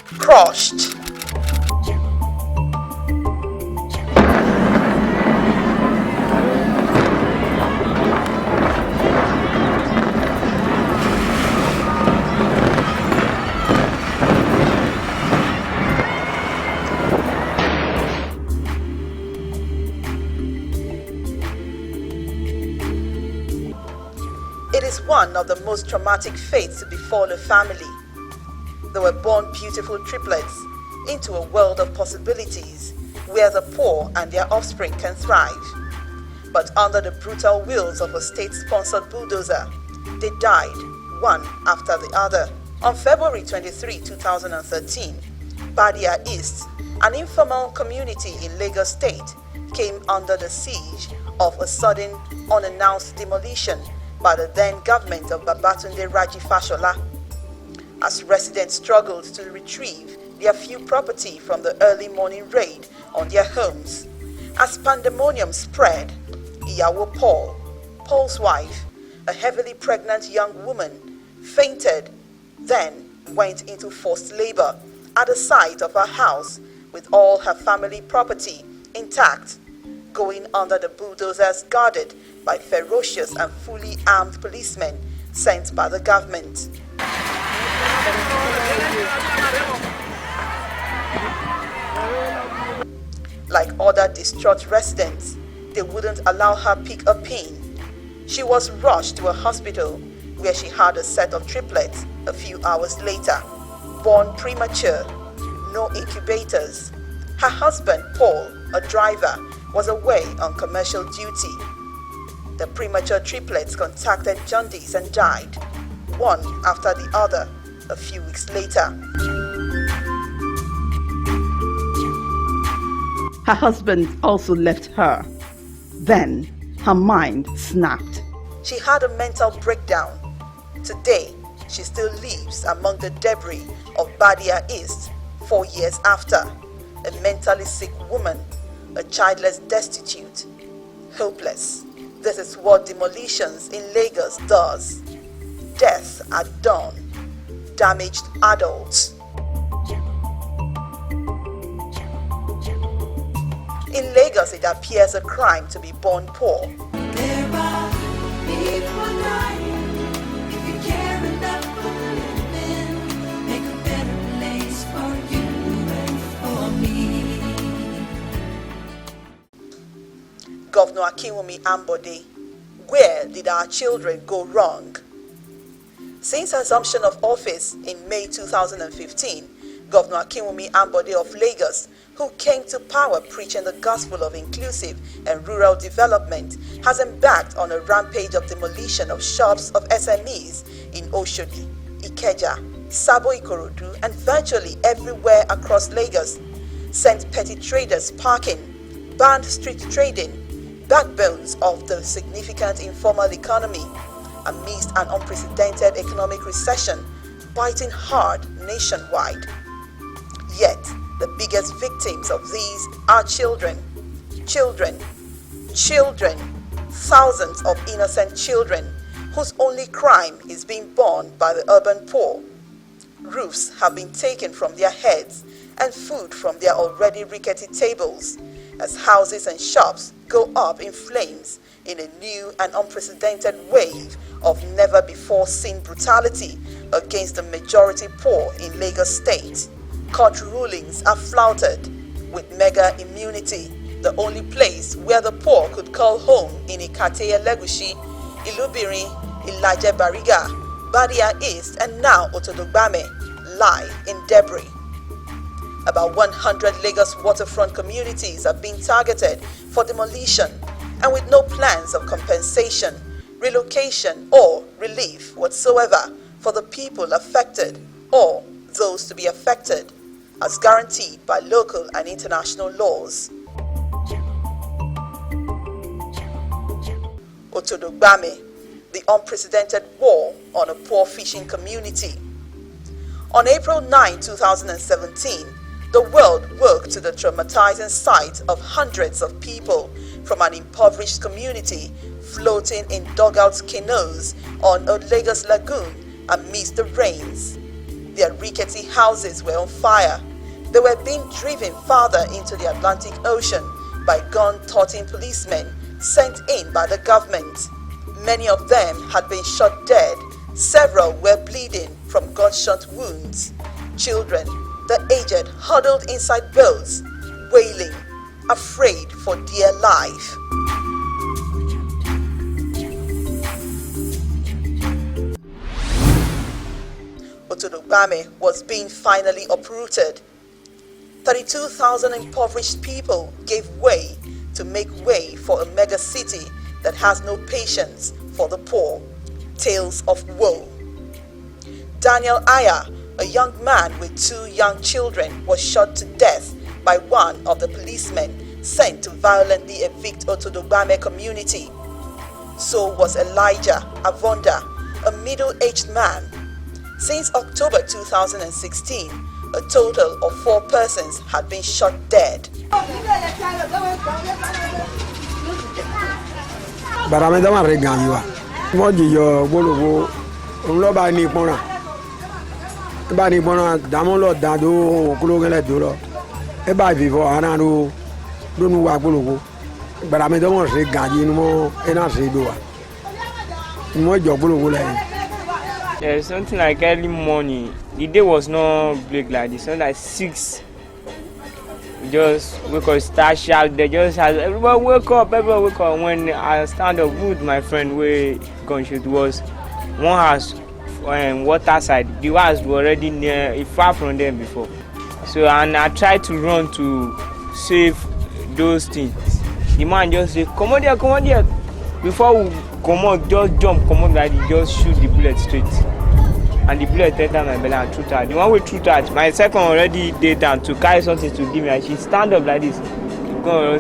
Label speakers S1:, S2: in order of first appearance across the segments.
S1: crushed. It is one of the most traumatic fates to befall a family. They were born beautiful triplets into a world of possibilities where the poor and their offspring can thrive. But under the brutal wheels of a state-sponsored bulldozer, they died one after the other. On February 23, 2013, Badia East, an informal community in Lagos State, came under the siege of a sudden, unannounced demolition by the then government of Babatunde Raji Fashola. As residents struggled to retrieve their few property from the early morning raid on their homes. As pandemonium spread, Iyawo Paul's wife, a heavily pregnant young woman, fainted, then went into forced labor at the site of her house with all her family property intact, going under the bulldozers guarded by ferocious and fully armed policemen sent by the government. Like other distraught residents, they wouldn't allow her pick a pin. She was rushed to a hospital where she had a set of triplets a few hours later, born premature, no incubators. Her husband, Paul, a driver, was away on commercial duty. The premature triplets contracted jaundice and died, one after the other, a few weeks later.
S2: Her husband also left her. Then her mind snapped.
S1: She had a mental breakdown. Today, she still lives among the debris of Badia East 4 years after, a mentally sick woman, a childless destitute, hopeless. This is what Demolitions in Lagos does. Death at dawn. Damaged adults. In Lagos, it appears a crime to be born poor.
S3: There are people dying. If you care enough for the living, make a better place for you and for me.
S1: Governor Akinwumi Ambode, where did our children go wrong? Since assumption of office in May 2015, Governor Akinwumi Ambode of Lagos, who came to power preaching the gospel of inclusive and rural development, has embarked on a rampage of demolition of shops of SMEs in Oshodi, Ikeja, Sabo Ikorodu, and virtually everywhere across Lagos, sent petty traders parking, banned street trading, backbones of the significant informal economy, amidst an unprecedented economic recession biting hard nationwide. Yet, the biggest victims of these are children. Thousands of innocent children whose only crime is being borne by the urban poor. Roofs have been taken from their heads and food from their already rickety tables as houses and shops go up in flames in a new and unprecedented wave of never-before-seen brutality against the majority poor in Lagos State. Court rulings are flouted with mega immunity, the only place where the poor could call home in Ikate Elegushi, Ilubirin, Ilaje Bariga, Badia East, and now Otodo Gbame lie in debris. About 100 Lagos waterfront communities have been targeted for demolition, and with no plans of compensation, relocation, or relief whatsoever for the people affected or those to be affected, as guaranteed by local and international laws. Otodo Gbame, the unprecedented war on a poor fishing community. On April 9, 2017, the world woke to the traumatizing sight of hundreds of people from an impoverished community floating in dugout canoes on a Lagos lagoon amidst the rains. Their rickety houses were on fire. They were being driven farther into the Atlantic Ocean by gun-toting policemen sent in by the government. Many of them had been shot dead. Several were bleeding from gunshot wounds. Children, the aged, huddled inside boats, wailing, afraid for dear life. Otodo Gbame was being finally uprooted. 32,000 impoverished people gave way to make way for a mega city that has no patience for the poor. Tales of woe. Daniel Aya, a young man with 2 young children, was shot to death by one of the policemen sent to violently evict Otodo Gbame community. So was Elijah Avonda, a middle-aged man. Since October 2016, a total of 4 persons had been shot dead.
S4: There's something like early morning. The day was not bleak like this. Not like 6. We just wake up, start shout. They just have everybody wake up. When I stand up with my friend, where gunshot was one house, water side. The house was already near, far from them before. So and I tried to run to save those things. The man just say, "Come on there." Before we come out, just jump, come out like he just shoot the bullet straight. And the bullet entered my belly and threw out. The one we threw out, my second already dead down to carry something to give me, and she stand up like this. Go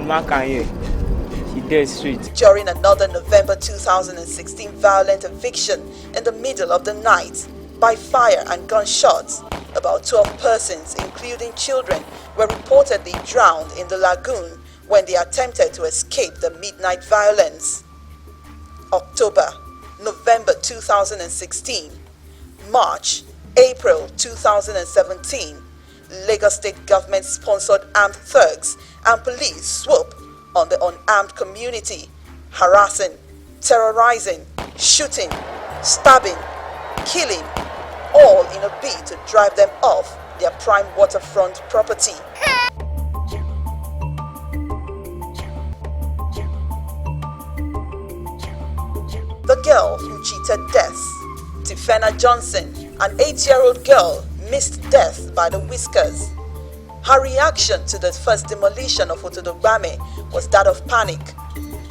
S4: mark her here. She dead straight.
S1: During another November 2016 violent eviction in the middle of the night by fire and gunshots, about 12 persons, including children, were reportedly drowned in the lagoon when they attempted to escape the midnight violence. October, November 2016, March, April 2017, Lagos State government-sponsored armed thugs and police swoop on the unarmed community, harassing, terrorizing, shooting, stabbing, killing, all in a bid to drive them off their prime waterfront property. The girl who cheated death, Tifena Johnson, an 8-year-old girl, missed death by the whiskers. Her reaction to the first demolition of Otodo Gbame was that of panic.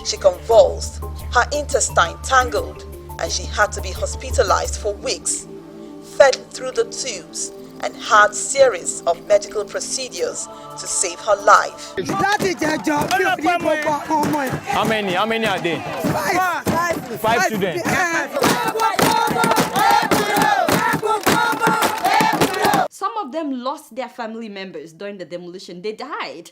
S1: She convulsed, her intestine tangled, and she had to be hospitalized for weeks, fed through the tubes, and had series of medical procedures to save her life.
S5: How many are there? 5 students.
S6: Some of them lost their family members during the demolition. They died.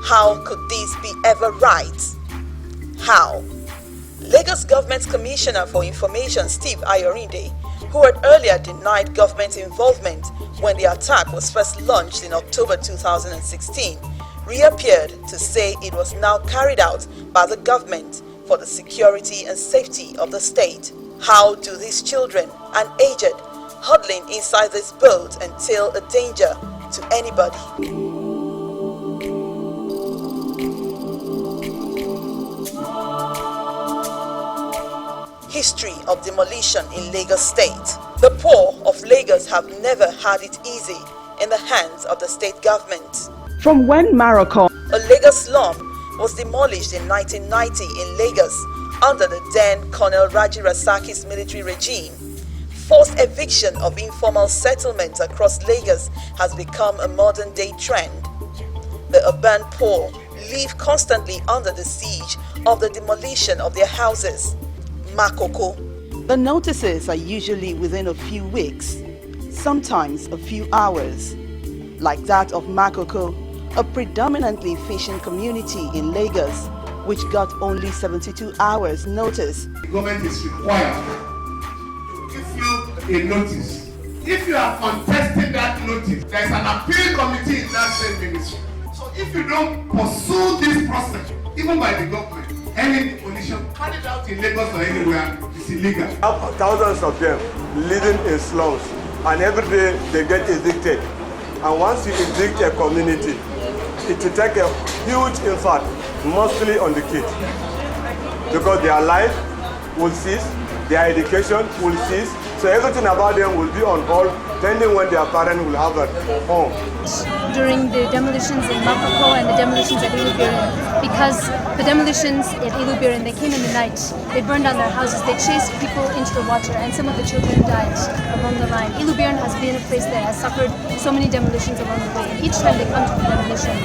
S1: How could this be ever right? How? Lagos Government Commissioner for Information Steve Ayorinde, who had earlier denied government involvement when the attack was first launched in October 2016, reappeared to say it was now carried out by the government for the security and safety of the state. How do these children and aged huddling inside this boat entail a danger to anybody? History of demolition in Lagos State. The poor of Lagos have never had it easy in the hands of the state government.
S2: From when Morocco,
S1: A Lagos slum was demolished in 1990 in Lagos under the then Colonel Raji Rasaki's military regime. Forced eviction of informal settlements across Lagos has become a modern-day trend. The urban poor live constantly under the siege of the demolition of their houses. Makoko.
S2: the notices are usually within a few weeks, sometimes a few hours, like that of Makoko, a predominantly fishing community in Lagos,
S1: which got only 72 hours notice.
S7: The government is required to give you a notice. If you are contesting that notice, there is an appeal committee in that same ministry. So if you don't pursue this process, even by the government, any demolition carried out in Lagos or anywhere is illegal.
S8: Thousands of them living in slums, and every day they get evicted. And once you evict a community, it will take a huge impact, mostly on the kids, because their life will cease, their education will cease, so everything about them will be on hold, pending when their parents will have a home.
S9: During the demolitions in Makoko and the demolitions at Ilubiran, because the demolitions at Ilubiran, they came in the night, they burned down their houses, they chased people into the water, and some of the children died along the line. Ilubiran has been a place that has suffered so many demolitions along the way, and each time they come to the demolition,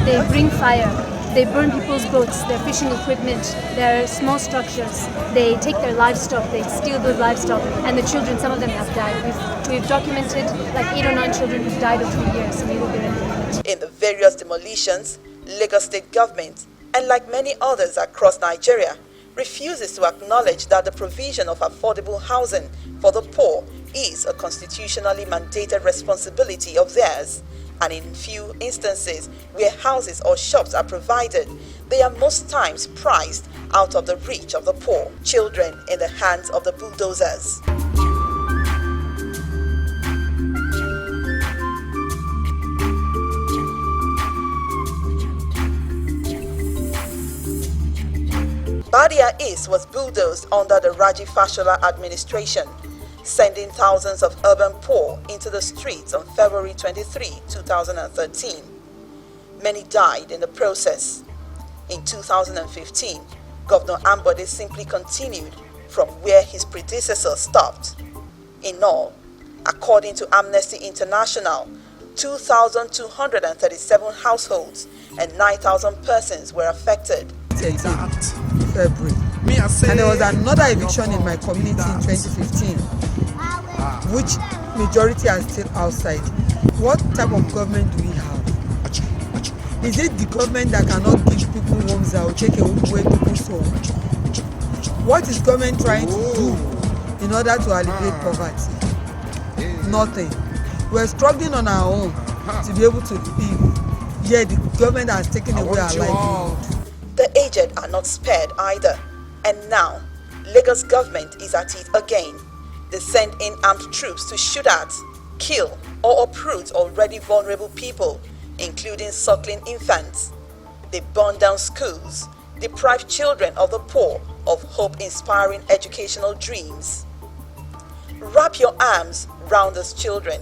S9: they bring fire, they burn people's boats, their fishing equipment, their small structures, they take their livestock, they steal the livestock, and the children, some of them have died. We've documented like 8 or 9 children who've died over 2 years in Ilubiran.
S1: In the various demolitions, Lagos State government, and like many others across Nigeria, refuses to acknowledge that the provision of affordable housing for the poor is a constitutionally mandated responsibility of theirs. And in few instances where houses or shops are provided, they are most times priced out of the reach of the poor, children in the hands of the bulldozers. Badia East was bulldozed under the Raji Fashola administration, sending thousands of urban poor into the streets on February 23, 2013. Many died in the process. In 2015, Governor Ambode simply continued from where his predecessor stopped. In all, according to Amnesty International, 2,237 households and 9,000 persons were affected.
S10: February. And there was another eviction in my community in 2015, which majority are still outside. What type of government do we have? Is it the government that cannot give people homes that will take away people's homes? What is government trying to do in order to alleviate poverty? Nothing. We're struggling on our own to be able to live. Yet the government has taken away our livelihood.
S1: The aged are not spared either. And now, Lagos government is at it again. They send in armed troops to shoot at, kill, or uproot already vulnerable people, including suckling infants. They burn down schools, deprive children of the poor of hope-inspiring educational dreams. Wrap your arms round those children.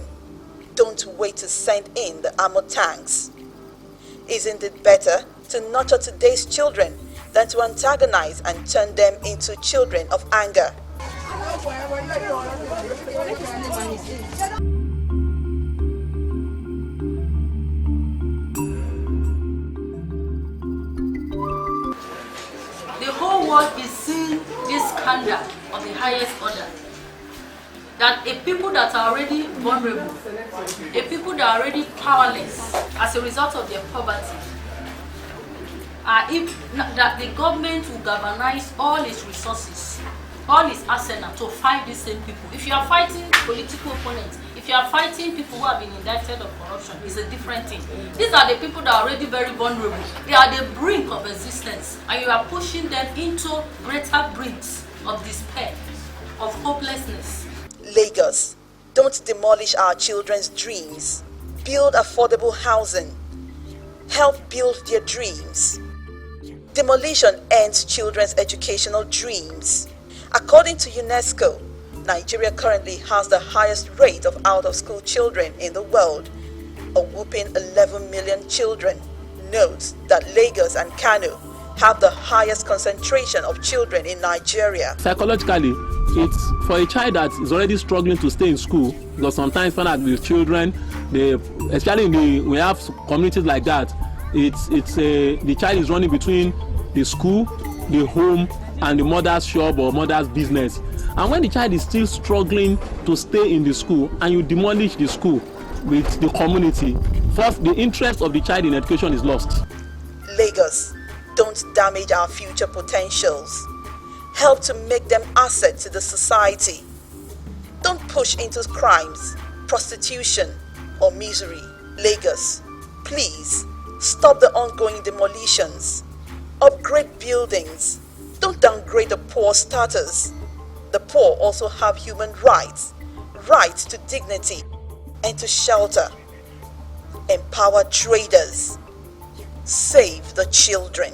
S1: Don't wait to send in the armored tanks. Isn't it better to nurture today's children than to antagonize and turn them into children of anger?
S11: The whole world is seeing this scandal of the highest order. That a people that are already vulnerable, a people that are already powerless as a result of their poverty, that the government will galvanize all its resources, all its arsenal to fight these same people. If you are fighting political opponents, if you are fighting people who have been indicted of corruption, it's a different thing. These are the people that are already very vulnerable. They are the brink of existence, and you are pushing them into greater brinks of despair, of hopelessness.
S1: Lagos, don't demolish our children's dreams. Build affordable housing. Help build their dreams. Demolition ends children's educational dreams. According to UNESCO, Nigeria currently has the highest rate of out-of-school children in the world, a whopping 11 million children. Note that Lagos and Kano have the highest concentration of children in Nigeria.
S12: Psychologically, it's for a child that is already struggling to stay in school, because sometimes find out with children, especially we have communities like that, the child is running between the school, the home, and the mother's shop or mother's business. And when the child is still struggling to stay in the school and you demolish the school with the community, first the interest of the child in education is lost.
S1: Lagos, Don't damage our future potentials. Help to make them assets to the society. Don't push into crimes, prostitution, or misery. Lagos, please stop the ongoing demolitions. Upgrade buildings. Don't downgrade the poor status. The poor also have human rights, rights to dignity and to shelter. Empower traders. Save the children.